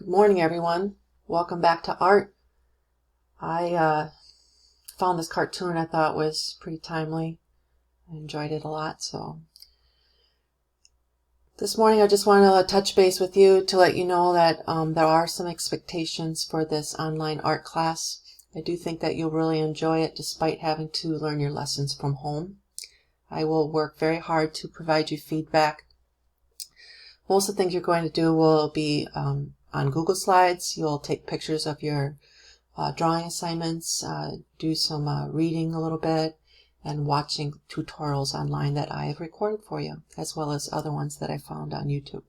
Good morning, everyone. Welcome back to art. I found this cartoon I thought was pretty timely. I enjoyed it a lot. So this morning I just wanted to touch base with you to let you know that there are some expectations for this online art class. I do think that you'll really enjoy it despite having to learn your lessons from home. I will work very hard to provide you feedback. Most of the things you're going to do will be on Google Slides. You'll take pictures of your drawing assignments, do some reading a little bit, and watching tutorials online that I have recorded for you, as well as other ones that I found on YouTube.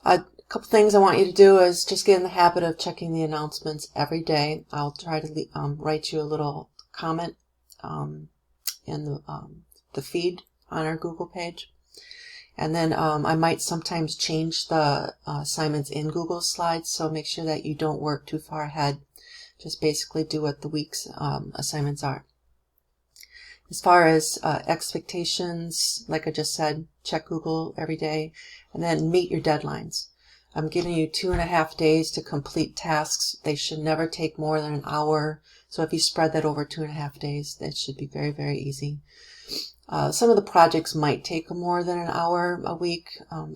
A couple things I want you to do is just get in the habit of checking the announcements every day. I'll try to write you a little comment in the feed on our Google page. And then I might sometimes change the assignments in Google Slides, so make sure that you don't work too far ahead. Just basically do what the week's assignments are. As far as expectations, like I just said, check Google every day, and then meet your deadlines. I'm giving you 2.5 days to complete tasks. They should never take more than an hour. So if you spread that over 2.5 days, that should be very, very easy. Some of the projects might take more than an hour a week.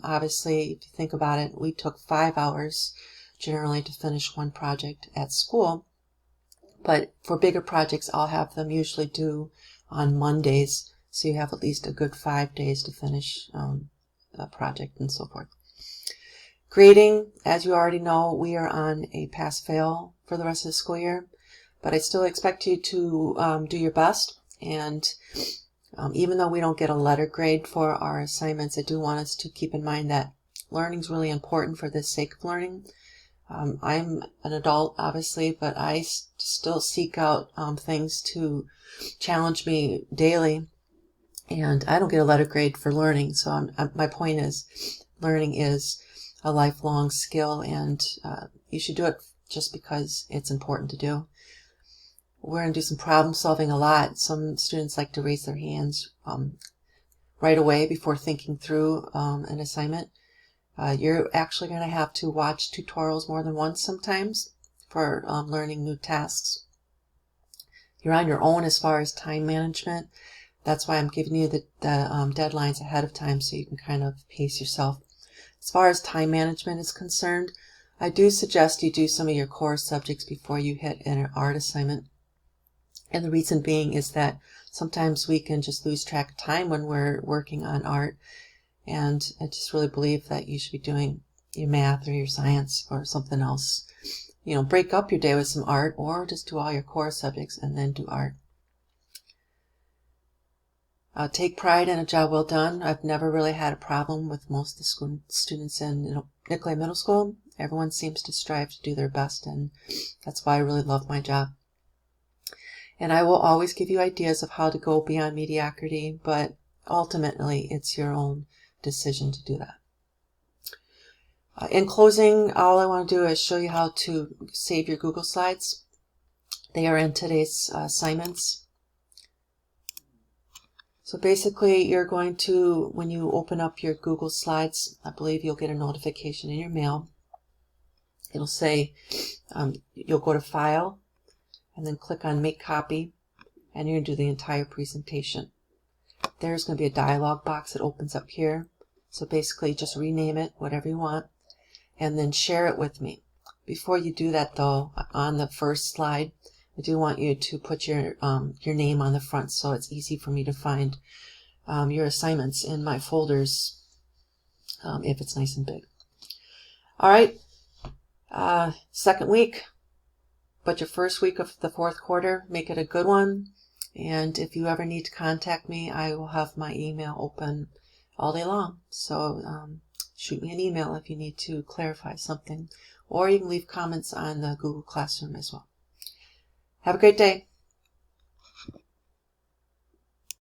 Obviously, if you think about it, we took 5 hours generally to finish one project at school. But for bigger projects, I'll have them usually due on Mondays, so you have at least a good 5 days to finish a project and so forth. Grading, as you already know, we are on a pass-fail for the rest of the school year, but I still expect you to do your best. And even though we don't get a letter grade for our assignments, I do want us to keep in mind that learning is really important for the sake of learning. I'm an adult, obviously, but I still seek out things to challenge me daily, and I don't get a letter grade for learning. So my point is, learning is a lifelong skill, and you should do it just because it's important to do. We're going to do some problem solving a lot. Some students like to raise their hands right away before thinking through an assignment. You're actually going to have to watch tutorials more than once sometimes for learning new tasks. You're on your own as far as time management. That's why I'm giving you the deadlines ahead of time so you can kind of pace yourself. As far as time management is concerned, I do suggest you do some of your core subjects before you hit an art assignment. And the reason being is that sometimes we can just lose track of time when we're working on art. And I just really believe that you should be doing your math or your science or something else. You know, break up your day with some art, or just do all your core subjects and then do art. Take pride in a job well done. I've never really had a problem with most of the students in Nicolay Middle School. Everyone seems to strive to do their best, and that's why I really love my job. And I will always give you ideas of how to go beyond mediocrity, but ultimately it's your own decision to do that. In closing, all I want to do is show you how to save your Google Slides. They are in today's assignments. So basically, you're going to, when you open up your Google Slides, I believe you'll get a notification in your mail. It'll say, you'll go to File, and then click on Make Copy, and you're going to do the entire presentation. There's going to be a dialog box that opens up here. So basically, just rename it, whatever you want, and then share it with me. Before you do that, though, on the first slide, I do want you to put your name on the front so it's easy for me to find your assignments in my folders if it's nice and big. All right, second week. But your first week of the fourth quarter, make it a good one. And if you ever need to contact me, I will have my email open all day long. So shoot me an email if you need to clarify something. Or you can leave comments on the Google Classroom as well. Have a great day.